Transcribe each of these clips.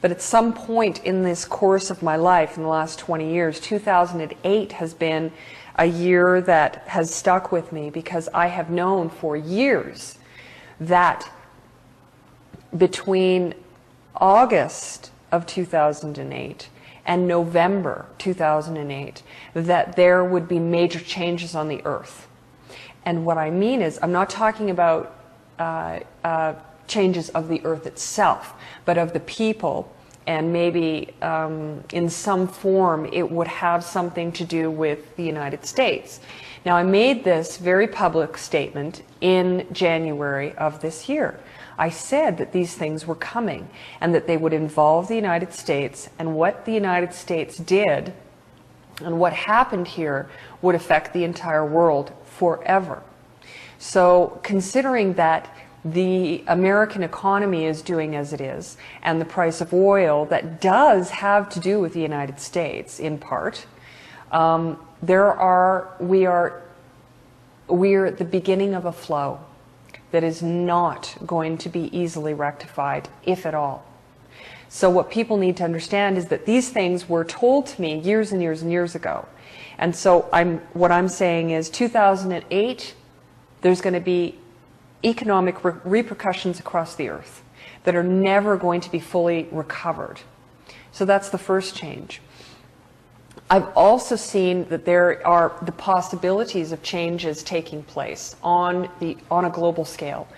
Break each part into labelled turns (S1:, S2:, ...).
S1: But at some point in this course of my life, in the last 20 years, 2008 has been a year that has stuck with me, because I have known for years that between August of 2008 and November 2008, that there would be major changes on the earth. And what I mean is, I'm not talking about changes of the earth itself, but of the people, and maybe in some form it would have something to do with the United States. Now, I made this very public statement in January of this year. I said that these things were coming and that they would involve the United States, and what the United States did and what happened here would affect the entire world forever. So considering that the American economy is doing as it is, and the price of oil that does have to do with the United States in part, we are at the beginning of a flow that is not going to be easily rectified, if at all. So what people need to understand is that these things were told to me years and years and years ago. And so what I'm saying is 2008, there's going to be economic repercussions across the earth that are never going to be fully recovered. So that's the first change. I've also seen that there are the possibilities of changes taking place on a global scale,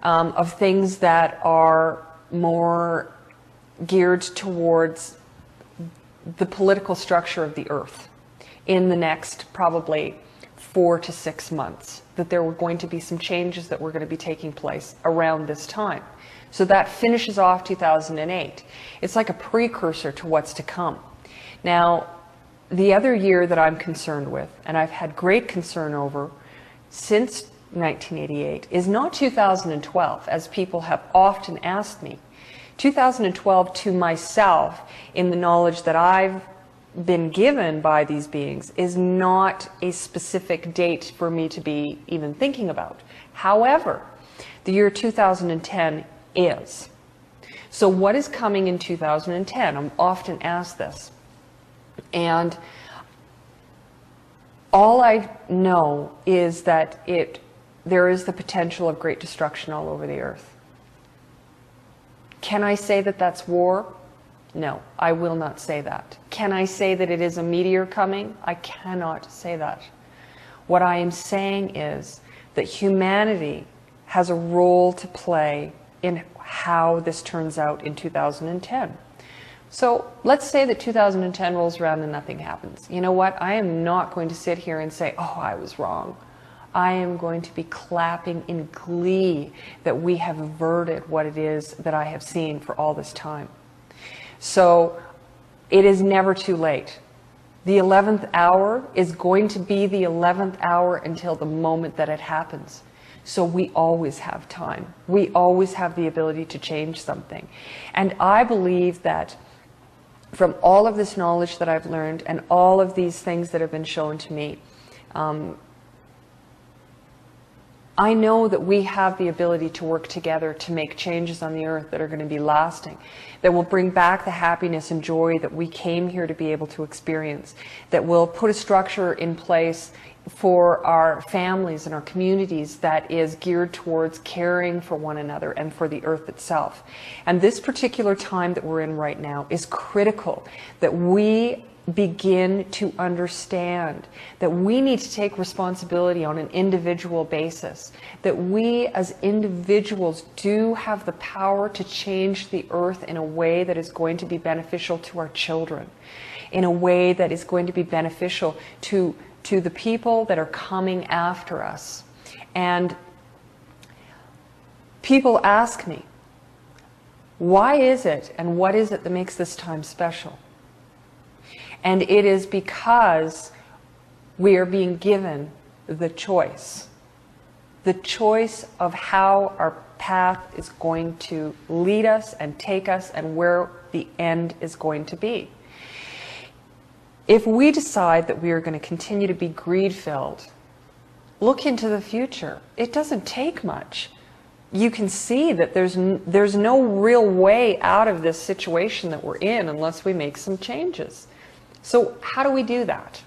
S1: of things that are more geared towards the political structure of the earth in the next probably 4 to 6 months, that there were going to be some changes that were going to be taking place around this time. So that finishes off 2008. It's like a precursor to what's to come. Now, the other year that I'm concerned with, and I've had great concern over since 1988, is not 2012, as people have often asked me. 2012 to myself, in the knowledge that I've been given by these beings, is not a specific date for me to be even thinking about. However, the year 2010 is. So what is coming in 2010? I'm often asked this. And all I know is that there is the potential of great destruction all over the earth. Can I say that that's war? No, I will not say that. Can I say that it is a meteor coming? I cannot say that. What I am saying is that humanity has a role to play in how this turns out in 2010. So let's say that 2010 rolls around and nothing happens. You know what? I am not going to sit here and say, oh, I was wrong. I am going to be clapping in glee that we have averted what it is that I have seen for all this time. So it is never too late. The 11th hour is going to be the 11th hour until the moment that it happens. So we always have time. We always have the ability to change something. And I believe that from all of this knowledge that I've learned and all of these things that have been shown to me, I know that we have the ability to work together to make changes on the earth that are going to be lasting, that will bring back the happiness and joy that we came here to be able to experience, that will put a structure in place for our families and our communities that is geared towards caring for one another and for the earth itself. And this particular time that we're in right now is critical, that we begin to understand that we need to take responsibility on an individual basis, that we as individuals do have the power to change the earth in a way that is going to be beneficial to our children, in a way that is going to be beneficial to the people that are coming after us. And people ask me, why is it and what is it that makes this time special? And it is because we are being given the choice of how our path is going to lead us and take us and where the end is going to be. If we decide that we are going to continue to be greed-filled, look into the future. It doesn't take much. you can see that there's no real way out of this situation that we're in unless we make some changes. So how do we do that?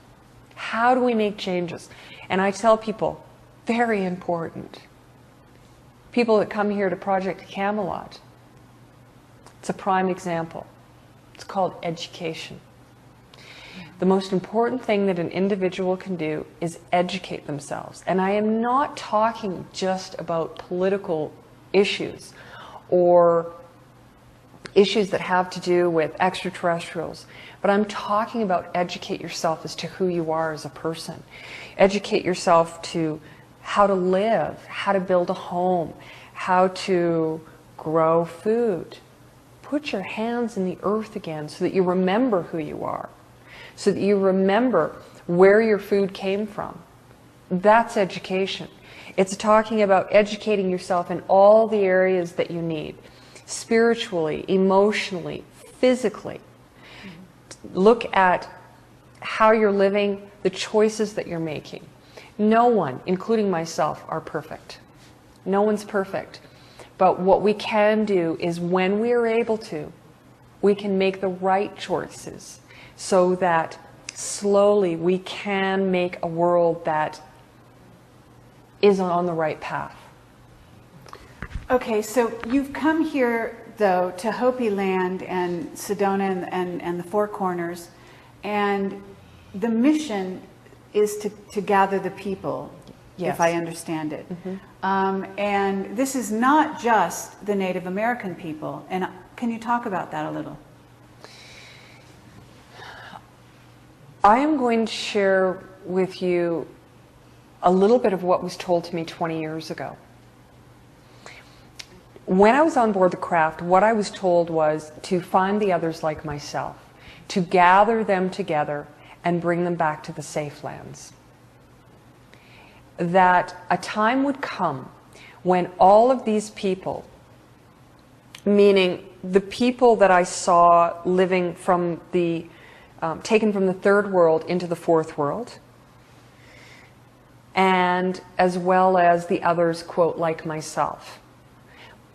S1: How do we make changes? And I tell people, very important. People that come here to Project Camelot, it's a prime example. It's called education. The most important thing that an individual can do is educate themselves. And I am not talking just about political issues or issues that have to do with extraterrestrials, but I'm talking about educate yourself as to who you are as a person. Educate yourself to how to live, how to build a home, how to grow food. Put your hands in the earth again so that you remember who you are, so that you remember where your food came from. That's education. It's talking about educating yourself in all the areas that you need, spiritually, emotionally, physically. Look at how you're living, the choices that you're making. No one, including myself, are perfect. No one's perfect. But what we can do is when we are able to, we can make the right choices so that slowly we can make a world that is on the right path.
S2: Okay, so you've come here, though, to Hopi Land and Sedona and the Four Corners, and the mission is to gather the people, yes, if I understand it. And this is not just the Native American people. And can you talk about that a little?
S1: I am going to share with you a little bit of what was told to me 20 years ago. When I was on board the craft, what I was told was to find the others like myself, to gather them together and bring them back to the safe lands. That a time would come when all of these people, meaning the people that I saw living from the, taken from the third world into the fourth world, and as well as the others, quote, like myself,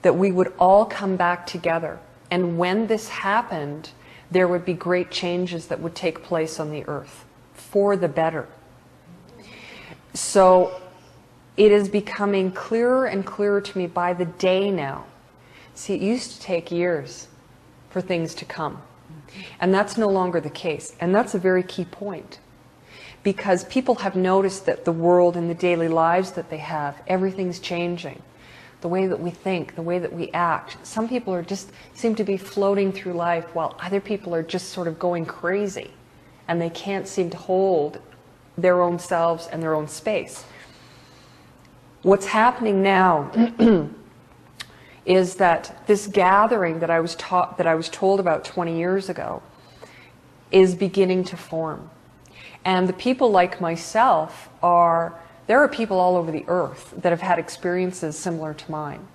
S1: that we would all come back together. And when this happened, there would be great changes that would take place on the earth for the better. So it is becoming clearer and clearer to me by the day now. See, it used to take years for things to come. And that's no longer the case. And that's a very key point. Because people have noticed that the world and the daily lives that they have, everything's changing. The way that we think, the way that we act. Some people are just seem to be floating through life while other people are just sort of going crazy. And they can't seem to hold their own selves and their own space. What's happening now is that this gathering that I was told about 20 years ago is beginning to form. And the people like myself there are people all over the earth that have had experiences similar to mine.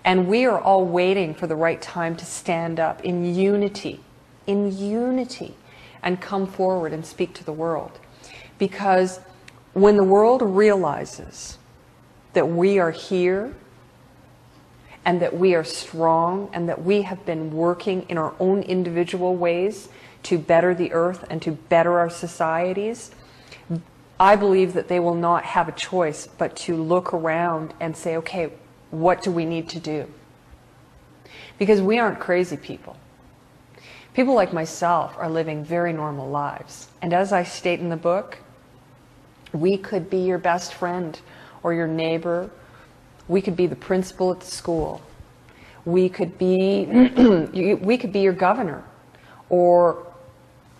S1: And we are all waiting for the right time to stand up in unity, and come forward and speak to the world. Because when the world realizes that we are here, and that we are strong, and that we have been working in our own individual ways to better the earth and to better our societies, I believe that they will not have a choice but to look around and say, okay, what do we need to do? Because we aren't crazy people. People like myself are living very normal lives. And as I state in the book, we could be your best friend or your neighbor. We could be the principal at the school. We could be, we could be your governor or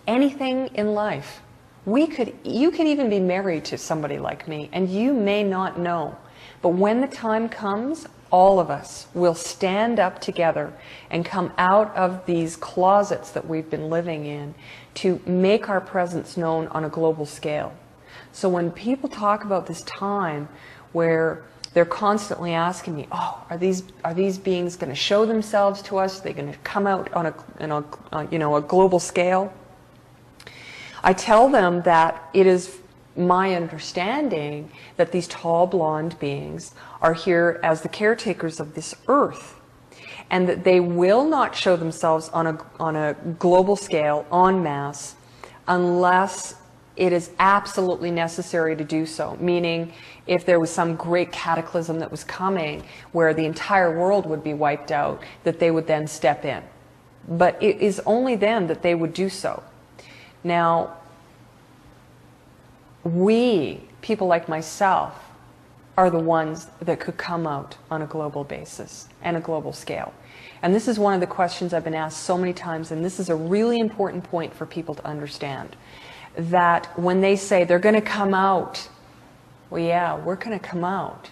S1: anything in life. You could even be married to somebody like me, and you may not know. But when the time comes, all of us will stand up together and come out of these closets that we've been living in to make our presence known on a global scale. So when people talk about this time where they're constantly asking me, oh, are these beings going to show themselves to us? Are they going to come out on a global scale? I tell them that it is my understanding that these tall blonde beings are here as the caretakers of this earth, and that they will not show themselves on a global scale, en masse, unless it is absolutely necessary to do so. Meaning, if there was some great cataclysm that was coming where the entire world would be wiped out, that they would then step in. But it is only then that they would do so. Now, we, people like myself, are the ones that could come out on a global basis and a global scale. And this is one of the questions I've been asked so many times, and this is a really important point for people to understand. That when they say they're going to come out, well, yeah, we're going to come out.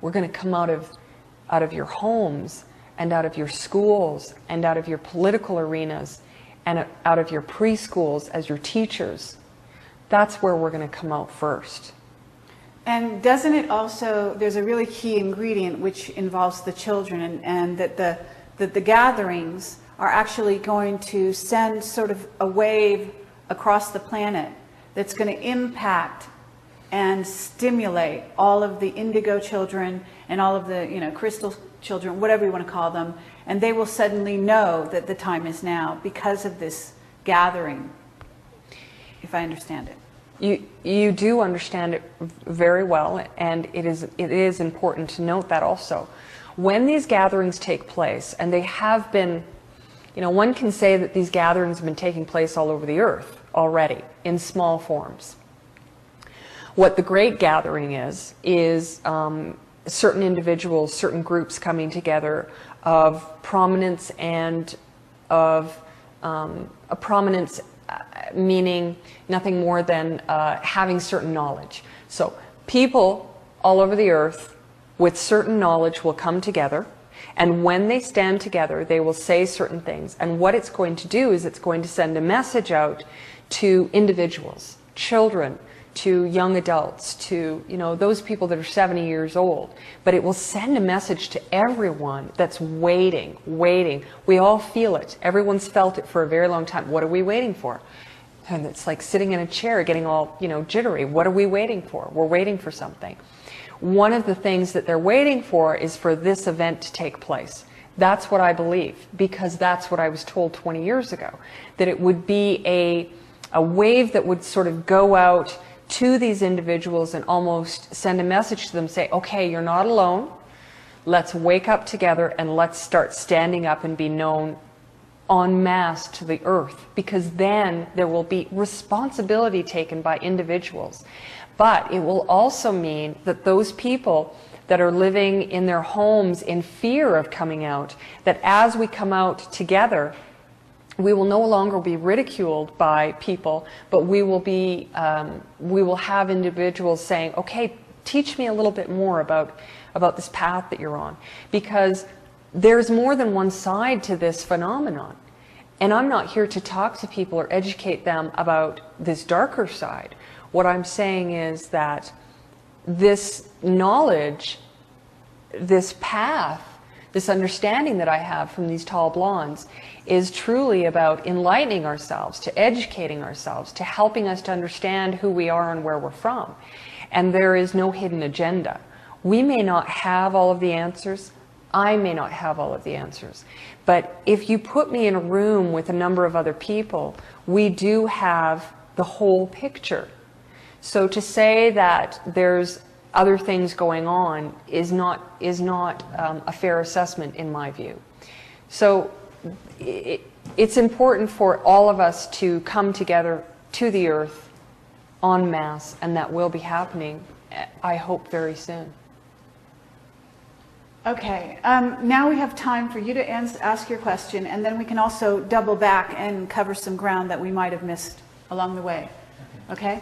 S1: We're going to come out of your homes, and out of your schools, and out of your political arenas, and out of your preschools as your teachers. That's where we're going to come out first.
S2: And doesn't it also, there's a really key ingredient which involves the children, and that the gatherings are actually going to send sort of a wave across the planet that's going to impact and stimulate all of the indigo children and all of the, you know, crystal children, whatever you want to call them, and they will suddenly know that the time is now because of this gathering, if I understand it.
S1: You do understand it very well, and it is important to note that also. When these gatherings take place, and they have been, you know, one can say that these gatherings have been taking place all over the earth already, in small forms. What the great gathering is certain individuals, certain groups coming together of prominence, and of a prominence meaning nothing more than having certain knowledge. So people all over the earth with certain knowledge will come together, and when they stand together, they will say certain things. And what it's going to do is it's going to send a message out to individuals, children, to young adults, to, you know, those people that are 70 years old. But it will send a message to everyone that's waiting. We all feel it. Everyone's felt it for a very long time. What are we waiting for? And it's like sitting in a chair getting all, you know, jittery. What are we waiting for? We're waiting for something. One of the things that they're waiting for is for this event to take place. That's what I believe, because that's what I was told 20 years ago, that it would be a wave that would sort of go out to these individuals and almost send a message to them, say, okay, you're not alone. Let's wake up together and let's start standing up and be known en masse to the earth, because then there will be responsibility taken by individuals. But it will also mean that those people that are living in their homes in fear of coming out, that as we come out together, we will no longer be ridiculed by people, but we will have individuals saying, okay, teach me a little bit more about this path that you're on. Because there's more than one side to this phenomenon. And I'm not here to talk to people or educate them about this darker side. What I'm saying is that this knowledge, this path, this understanding that I have from these tall blondes is truly about enlightening ourselves, to educating ourselves, to helping us to understand who we are and where we're from. And there is no hidden agenda. We may not have all of the answers. I may not have all of the answers. But if you put me in a room with a number of other people, we do have the whole picture. So to say that there's other things going on is not a fair assessment in my view. So it's important for all of us to come together to the earth en masse, and that will be happening, I hope, very soon.
S2: Okay, now we have time for you to ask your question, and then we can also double back and cover some ground that we might have missed along the way. Okay?